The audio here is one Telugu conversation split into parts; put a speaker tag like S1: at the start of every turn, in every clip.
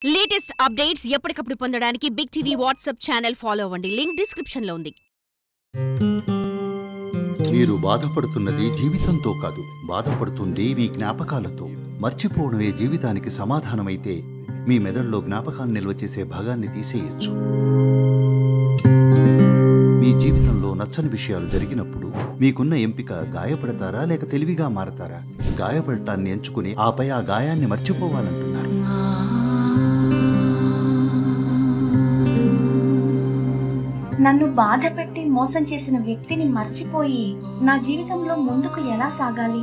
S1: లేటెస్ట్ అప్డేట్స్ ఎప్పటికప్పుడు పొందడానికి big TV WhatsApp channel follow అవ్వండి. లింక్ డిస్క్రిప్షన్ లో ఉంది.
S2: మీరు బాధపడుతున్నది జీవితంతో కాదు, బాధపడుతుంది మీ జ్ఞాపకాలతో. మర్చిపోవడమే జీవితానికి సమాధానమైతే మీ మెదడులో జ్ఞాపకాలు నిల్వ చేసే భాగాన్ని తీసేయచ్చు. మీ జీవితంలో నచ్చని విషయాలు జరిగినప్పుడు మీకున్న ఎంపిక గాయపడతారా లేక తెలివిగా మారతారా? గాయపడటాన్ని ఎంచుకుని ఆపై ఆ గాయాన్ని మర్చిపోవాలంటున్నారు.
S3: నన్ను బాధపెట్టి మోసం చేసిన వ్యక్తిని మర్చిపోయి నా జీవితంలో ముందుకు ఎలా సాగాలి?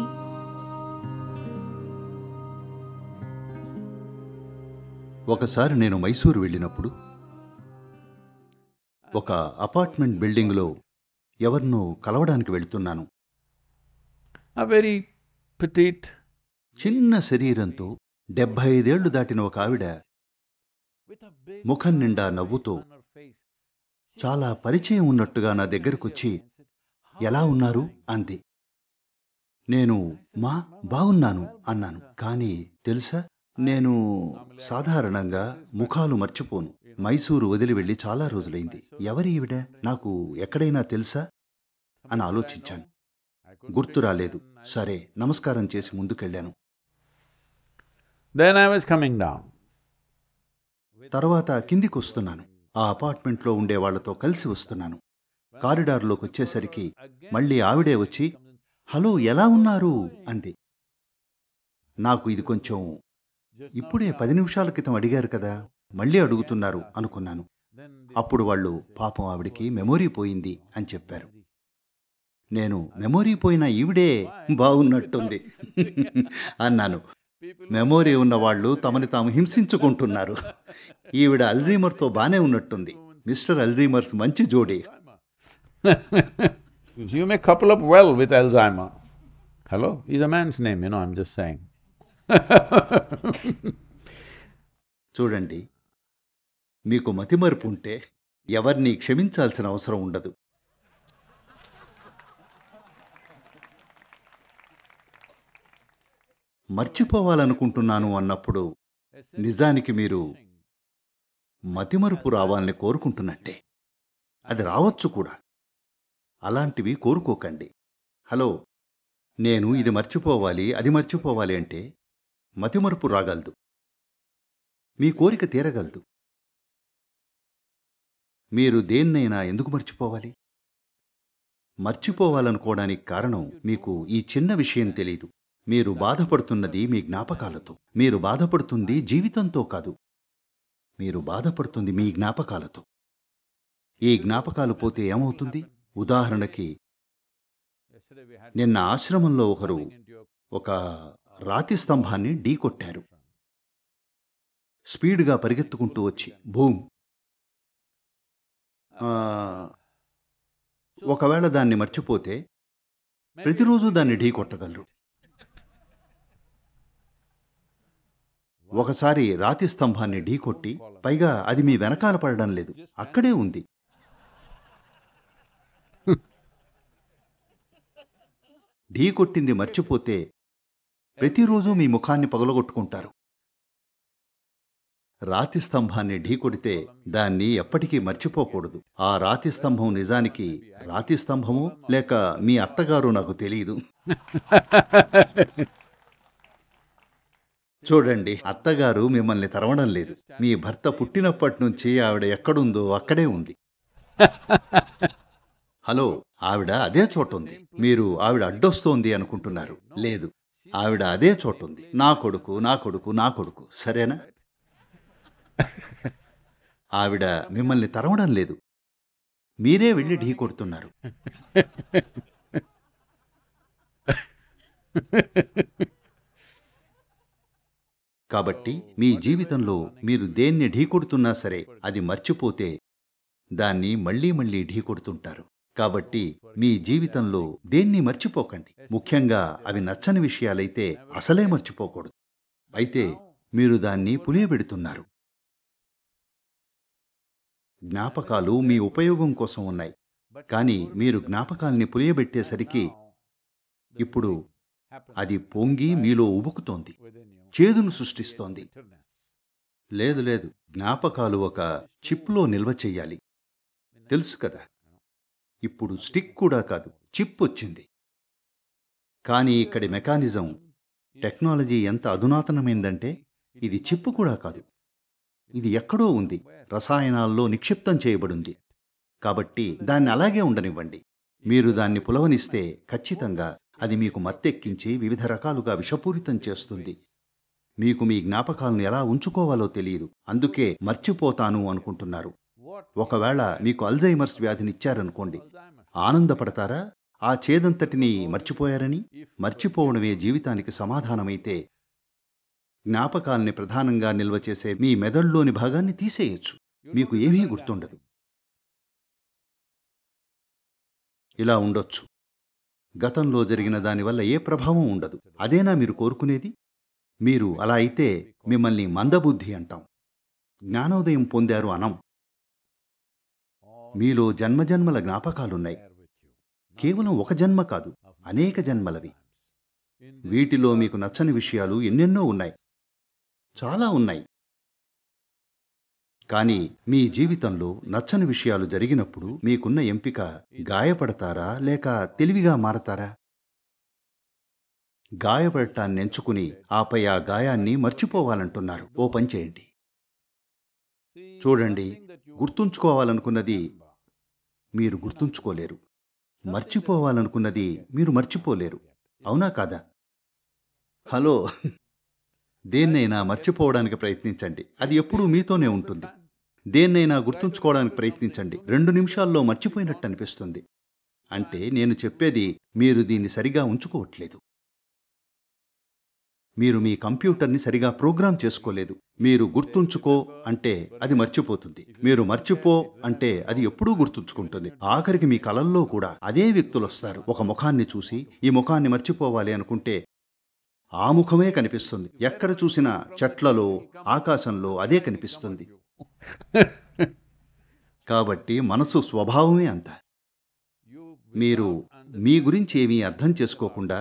S2: ఒకసారి నేను మైసూరు వెళ్ళినప్పుడు ఒక అపార్ట్మెంట్ బిల్డింగ్లో ఎవరినో కలవడానికి వెళుతున్నాను. చిన్న శరీరంతో 75 ఏళ్లు దాటిన ఒక ఆవిడ ముఖం నిండా నవ్వుతో చాలా పరిచయం ఉన్నట్టుగా నా దగ్గరకొచ్చి ఎలా ఉన్నారు అంది. నేను బాగున్నాను అన్నాను. కానీ తెలుసా, నేను సాధారణంగా ముఖాలు మర్చిపోను. మైసూరు వదిలి వెళ్ళి చాలా రోజులైంది. ఎవరి ఈవిడ, నాకు ఎక్కడైనా తెలుసా అని ఆలోచించాను. గుర్తు రాలేదు. సరే, నమస్కారం చేసి ముందుకెళ్ళాను. తర్వాత కిందికి వస్తున్నాను. ఆ అపార్ట్మెంట్లో ఉండే వాళ్లతో కలిసి వస్తున్నాను. కారిడార్లోకి వచ్చేసరికి మళ్ళీ ఆవిడే వచ్చి హలో ఎలా ఉన్నారు అంది. నాకు ఇది కొంచెం ఇప్పుడే 10 నిమిషాల క్రితం అడిగారు కదా, మళ్ళీ అడుగుతున్నారు అనుకున్నాను. అప్పుడు వాళ్ళు పాపం ఆవిడికి మెమొరీ పోయింది అని చెప్పారు. నేను మెమొరీ పోయిన ఈవిడే బాగున్నట్టుంది అన్నాను. మెమొరీ ఉన్నవాళ్లు తమని తాము హింసించుకుంటున్నారు. ఈవిడ అల్జీమర్తో బానే ఉన్నట్టుంది. మిస్టర్ అల్జీమర్స్ మంచి జోడీ.
S4: You may couple up well with Alzheimer. Hello? Is a man's name, I'm just saying.
S2: చూడండి, మీకు మతిమరుపు ఉంటే ఎవరిని క్షమించాల్సిన అవసరం ఉండదు. మర్చిపోవాలనుకుంటున్నాను అన్నప్పుడు నిజానికి మీరు మతిమరుపు రావాలని కోరుకుంటున్నట్టే. అది రావచ్చు కూడా. అలాంటివి కోరుకోకండి. హలో, నేను ఇది మర్చిపోవాలి, అది మర్చిపోవాలి అంటే మతిమరుపు రాగలదు. మీ కోరిక తీరగలదు. మీరు దేన్నైనా ఎందుకు మర్చిపోవాలి? మర్చిపోవాలనుకోవడానికి కారణం మీకు ఈ చిన్న విషయం తెలీదు. మీరు బాధపడుతున్నది మీ జ్ఞాపకాలతో. మీరు బాధపడుతుంది జీవితంతో కాదు, మీరు బాధపడుతుంది మీ జ్ఞాపకాలతో. ఈ జ్ఞాపకాలు పోతే ఏమవుతుంది? ఉదాహరణకి, నిన్న ఆశ్రమంలో ఒకరు ఒక రాతి స్తంభాన్ని ఢీకొట్టారు. స్పీడ్గా పరిగెత్తుకుంటూ వచ్చి భూమ్. ఒకవేళ దాన్ని మర్చిపోతే ప్రతిరోజు దాన్ని ఢీకొట్టగలరు. ఒకసారి రాతి స్తంభాన్ని ఢీకొట్టి, పైగా అది మీ వెనకాల పడడం లేదు, అక్కడే ఉంది. ఢీకొట్టింది మర్చిపోతే ప్రతిరోజు మీ ముఖాన్ని పగలగొట్టుకుంటారు. రాతి స్తంభాన్ని ఢీకొడితే దాన్ని ఎప్పటికీ మర్చిపోకూడదు. ఆ రాతి స్తంభం నిజానికి రాతి స్తంభమో లేక మీ అత్తగారు నాకు తెలియదు. చూడండి, అత్తగారు మిమ్మల్ని తరవడం లేదు. మీ భర్త పుట్టినప్పటి నుంచి ఆవిడ ఎక్కడుందో అక్కడే ఉంది. హలో, ఆవిడ అదే చోటుంది. మీరు ఆవిడ అడ్డొస్తోంది అనుకుంటున్నారు. లేదు, ఆవిడ అదే చోటుంది. నా కొడుకు, నా కొడుకు, నా కొడుకు. సరేనా? ఆవిడ మిమ్మల్ని తరవడం లేదు. మీరే వెళ్ళి ఢీ కొడుతున్నారు. కాబట్టి మీ జీవితంలో మీరు దేన్ని ఢీకొడుతున్నా సరే అది మర్చిపోతే దాన్ని మళ్లీ మళ్లీ ఢీకొడుతుంటారు. కాబట్టి మీ జీవితంలో దేన్ని మర్చిపోకండి. ముఖ్యంగా అవి నచ్చని విషయాలైతే అసలే మర్చిపోకూడదు. అయితే మీరు దాన్ని పులియబెడుతున్నారు. జ్ఞాపకాలు మీ ఉపయోగం కోసం ఉన్నాయి. కానీ మీరు జ్ఞాపకాల్ని పులియబెట్టేసరికి ఇప్పుడు అది పొంగి మీలో ఉబుకుతోంది, చేదును సృష్టిస్తోంది. లేదు లేదు, జ్ఞాపకాలు ఒక చిప్లో నిల్వ చెయ్యాలి. తెలుసు కదా, ఇప్పుడు స్టిక్ కూడా కాదు, చిప్ వచ్చింది. కానీ ఇక్కడి మెకానిజం, టెక్నాలజీ ఎంత అధునాతనమైందంటే ఇది చిప్పు కూడా కాదు, ఇది ఎక్కడో ఉంది, రసాయనాల్లో నిక్షిప్తం చేయబడింది. కాబట్టి దాన్ని అలాగే ఉండనివ్వండి. మీరు దాన్ని పులవనిస్తే ఖచ్చితంగా అది మీకు మత్తెక్కించి వివిధ రకాలుగా విషపూరితం చేస్తుంది. మీకు మీ జ్ఞాపకాలను ఎలా ఉంచుకోవాలో తెలియదు, అందుకే మర్చిపోతాను అనుకుంటున్నారు. ఒకవేళ మీకు అల్జైమర్స్ వ్యాధినిచ్చారనుకోండి, ఆనందపడతారా ఆ చేదంతటినీ మర్చిపోయారని? మర్చిపోవడమే జీవితానికి సమాధానమైతే జ్ఞాపకాల్ని ప్రధానంగా నిల్వ చేసే మీ మెదడులోని భాగాన్ని తీసేయచ్చు. మీకు ఏమీ గుర్తుండదు. ఇలా ఉండొచ్చు. గతంలో జరిగిన దానివల్ల ఏ ప్రభావం ఉండదు. అదేనా మీరు కోరుకునేది? మీరు అలా అయితే మిమ్మల్ని మందబుద్ధి అంటాం. జ్ఞానోదయం పొందారు అనం. మీలో జన్మజన్మల జ్ఞాపకాలున్నాయి. కేవలం ఒక జన్మ కాదు, అనేక జన్మలవి. వీటిలో మీకు నచ్చని విషయాలు ఎన్నెన్నో ఉన్నాయి, చాలా ఉన్నాయి. కానీ మీ జీవితంలో నచ్చని విషయాలు జరిగినప్పుడు మీకున్న ఎంపిక గాయపడతారా లేక తెలివిగా మారతారా? గాయపడటాన్ని ఎంచుకుని ఆపై ఆ గాయాన్ని మర్చిపోవాలంటున్నారు. ఓ పని చేయండి. చూడండి, గుర్తుంచుకోవాలనుకున్నది మీరు గుర్తుంచుకోలేరు, మర్చిపోవాలనుకున్నది మీరు మర్చిపోలేరు. అవునా కాదా? హలో, దేన్నైనా మర్చిపోవడానికి ప్రయత్నించండి, అది ఎప్పుడూ మీతోనే ఉంటుంది. దేన్నైనా గుర్తుంచుకోవడానికి ప్రయత్నించండి, 2 నిమిషాల్లో మర్చిపోయినట్టు అనిపిస్తుంది. అంటే నేను చెప్పేది, మీరు దీన్ని సరిగా ఉంచుకోవట్లేదు. మీరు మీ కంప్యూటర్ని సరిగా ప్రోగ్రామ్ చేసుకోలేదు. మీరు గుర్తుంచుకో అంటే అది మర్చిపోతుంది, మీరు మర్చిపో అంటే అది ఎప్పుడూ గుర్తుంచుకుంటుంది. ఆఖరికి మీ కలల్లో కూడా అదే వ్యక్తులు వస్తారు. ఒక ముఖాన్ని చూసి ఈ ముఖాన్ని మర్చిపోవాలి అనుకుంటే ఆ ముఖమే కనిపిస్తుంది. ఎక్కడ చూసినా చెట్లలో, ఆకాశంలో అదే కనిపిస్తుంది. కాబట్టి మనసు స్వభావమే అంత. మీరు మీ గురించి ఏమీ అర్థం చేసుకోకుండా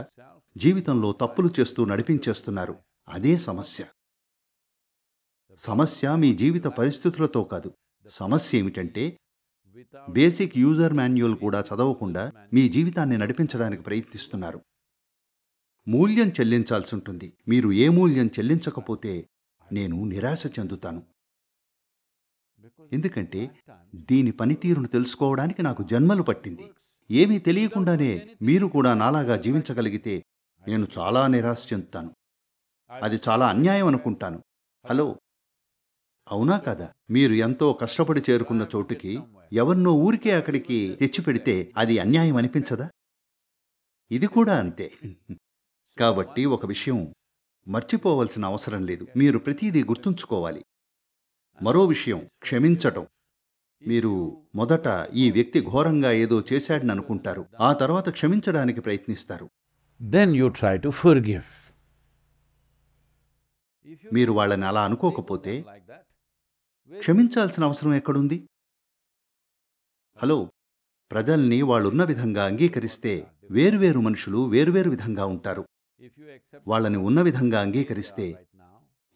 S2: జీవితంలో తప్పులు చేస్తూ నడిపించేస్తున్నారు. అదే సమస్య. సమస్య మీ జీవిత పరిస్థితులతో కాదు. సమస్య ఏమిటంటే బేసిక్ యూజర్ మాన్యువల్ కూడా చదవకుండా మీ జీవితాన్ని నడిపించడానికి ప్రయత్నిస్తున్నారు. మూల్యం చెల్లించాల్సి ఉంటుంది. మీరు ఏ మూల్యం చెల్లించకపోతే నేను నిరాశ చెందుతాను. ఎందుకంటే దీని పనితీరును తెలుసుకోవడానికి నాకు జన్మలు పట్టింది. ఏమీ తెలియకుండానే మీరు కూడా నాలాగా జీవించగలిగితే నేను చాలా నిరాశ చెందుతాను. అది చాలా అన్యాయం అనుకుంటాను. హలో, అవునా కదా? మీరు ఎంతో కష్టపడి చేరుకున్న చోటుకి ఎవరినో ఊరికే అక్కడికి తెచ్చిపెడితే అది అన్యాయం అనిపించదా? ఇది కూడా అంతే. కాబట్టి ఒక విషయం మర్చిపోవలసిన అవసరం లేదు, మీరు ప్రతిదీ గుర్తుంచుకోవాలి. మరో విషయం, క్షమించటం. మీరు మొదట ఈ వ్యక్తి ఘోరంగా ఏదో చేశాడని అనుకుంటారు, ఆ తర్వాత క్షమించడానికి ప్రయత్నిస్తారు.
S4: Then you try to forgive.
S2: మీరు వాళ్ళని అలా అనుకోకపోతే క్షమించాల్సిన అవసరం ఎక్కడుంది? హలో, ప్రజల్ని వాళ్ళున్న విధంగా అంగీకరిస్తే వేరువేరు మనుషులు వేరువేరు విధంగా ఉంటారు. వాళ్ళని ఉన్న విధంగా అంగీకరిస్తే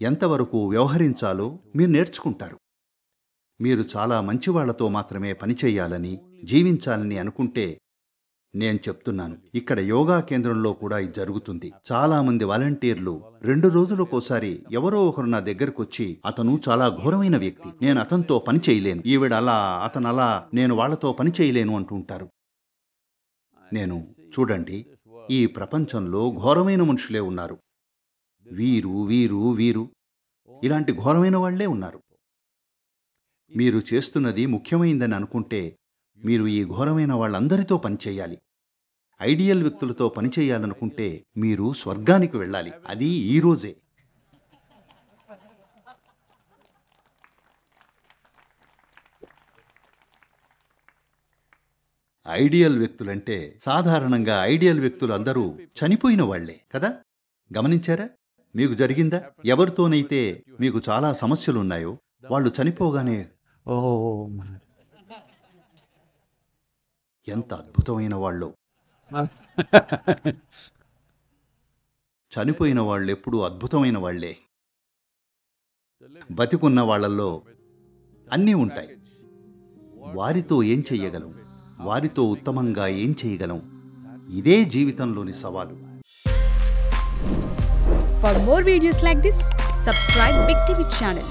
S2: ఎంతవరకు వ్యవహరించాలో మీరు నేర్చుకుంటారు. మీరు చాలా మంచివాళ్లతో మాత్రమే పనిచేయాలని, జీవించాలని అనుకుంటే, నేను చెప్తున్నాను, ఇక్కడ యోగా కేంద్రంలో కూడా ఇది జరుగుతుంది. చాలా మంది వాలంటీర్లు 2 రోజులకోసారి ఎవరో ఒకరు నా దగ్గరకు వచ్చి, అతను చాలా ఘోరమైన వ్యక్తి, నేను అతనితో పని చేయలేను, ఈవిడ అలా, అతను అలా, నేను వాళ్లతో పని చేయలేను అంటుంటారు. నేను, చూడండి, ఈ ప్రపంచంలో ఘోరమైన మనుషులే ఉన్నారు. వీరు వీరు వీరు ఇలాంటి ఘోరమైన వాళ్లే ఉన్నారు. మీరు చేస్తున్నది ముఖ్యమైందని అనుకుంటే మీరు ఈ ఘోరమైన వాళ్ళందరితో పనిచేయాలి. ఐడియల్ వ్యక్తులతో పనిచేయాలనుకుంటే మీరు స్వర్గానికి వెళ్ళాలి. అది ఈరోజే. ఐడియల్ వ్యక్తులంటే సాధారణంగా ఐడియల్ వ్యక్తులు అందరూ చనిపోయిన వాళ్లే కదా? గమనించారా? మీకు జరిగిందా? ఎవరితోనైతే మీకు చాలా సమస్యలున్నాయో వాళ్ళు చనిపోగానే ఎంత అద్భుతమైన వాళ్ళో. చనిపోయిన వాళ్ళు ఎప్పుడూ అద్భుతమైన వాళ్లే. బతికున్న వాళ్ళల్లో అన్నీ ఉంటాయి. వారితో ఏం చెయ్యగలం, వారితో ఉత్తమంగా ఏం చేయగలం, ఇదే జీవితంలోని సవాలు.
S5: For more videos like this, subscribe Big TV channel.